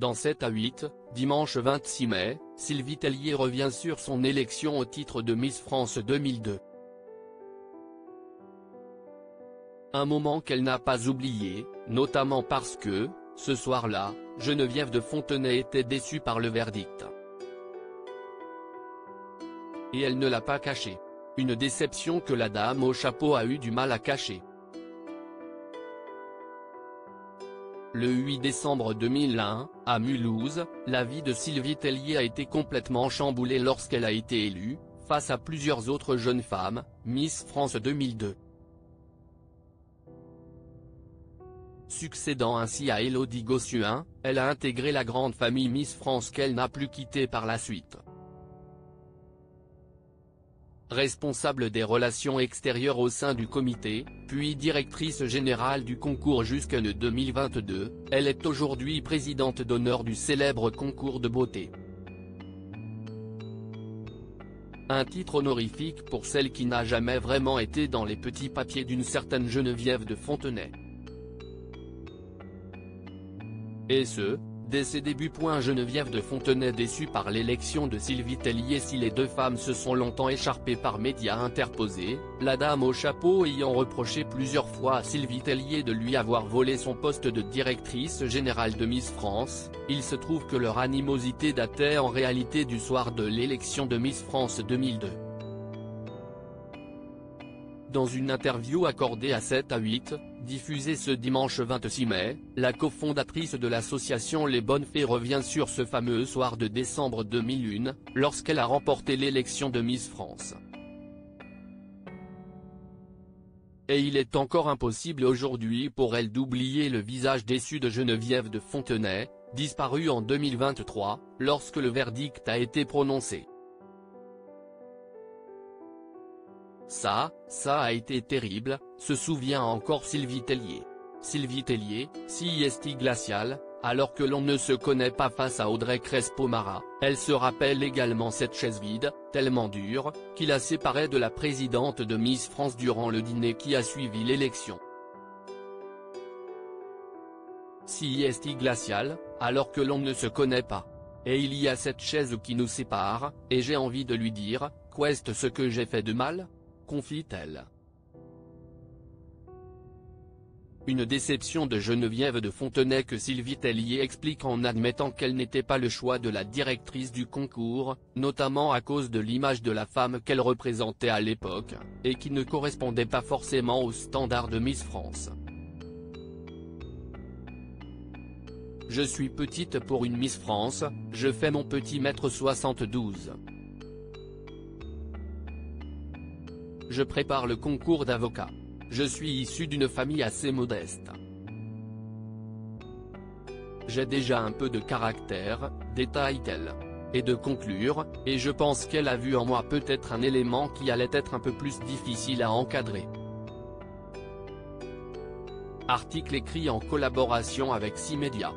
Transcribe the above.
Dans 7 à 8, dimanche 26 mai, Sylvie Tellier revient sur son élection au titre de Miss France 2002. Un moment qu'elle n'a pas oublié, notamment parce que, ce soir-là, Geneviève de Fontenay était déçue par le verdict. Et elle ne l'a pas caché. Une déception que la dame au chapeau a eu du mal à cacher. Le 8 décembre 2001, à Mulhouse, la vie de Sylvie Tellier a été complètement chamboulée lorsqu'elle a été élue, face à plusieurs autres jeunes femmes, Miss France 2002. Succédant ainsi à Élodie Gossuin, elle a intégré la grande famille Miss France qu'elle n'a plus quittée par la suite. Responsable des relations extérieures au sein du comité, puis directrice générale du concours jusqu'en 2022, elle est aujourd'hui présidente d'honneur du célèbre concours de beauté. Un titre honorifique pour celle qui n'a jamais vraiment été dans les petits papiers d'une certaine Geneviève de Fontenay. Et ce, dès ses débuts. Geneviève de Fontenay déçue par l'élection de Sylvie Tellier. Si les deux femmes se sont longtemps écharpées par médias interposés, la dame au chapeau ayant reproché plusieurs fois à Sylvie Tellier de lui avoir volé son poste de directrice générale de Miss France, il se trouve que leur animosité datait en réalité du soir de l'élection de Miss France 2002. Dans une interview accordée à 7 à 8, diffusée ce dimanche 26 mai, la cofondatrice de l'association Les Bonnes Fées revient sur ce fameux soir de décembre 2001, lorsqu'elle a remporté l'élection de Miss France. Et il est encore impossible aujourd'hui pour elle d'oublier le visage déçu de Geneviève de Fontenay, disparue en 2023, lorsque le verdict a été prononcé. Ça a été terrible, se souvient encore Sylvie Tellier. Sylvie Tellier, si est glaciale, alors que l'on ne se connaît pas face à Audrey Crespo-Mara, elle se rappelle également cette chaise vide, tellement dure, qui la séparait de la présidente de Miss France durant le dîner qui a suivi l'élection. Si est glaciale, alors que l'on ne se connaît pas. Et il y a cette chaise qui nous sépare, et j'ai envie de lui dire, qu'est-ce ce que j'ai fait de mal ? Confie-t-elle. Une déception de Geneviève de Fontenay que Sylvie Tellier explique en admettant qu'elle n'était pas le choix de la directrice du concours, notamment à cause de l'image de la femme qu'elle représentait à l'époque, et qui ne correspondait pas forcément aux standards de Miss France. Je suis petite pour une Miss France, je fais mon petit 1m72. Je prépare le concours d'avocat. Je suis issue d'une famille assez modeste. J'ai déjà un peu de caractère, détaille-t-elle. Et de conclure, et je pense qu'elle a vu en moi peut-être un élément qui allait être un peu plus difficile à encadrer. Article écrit en collaboration avec 6 médias.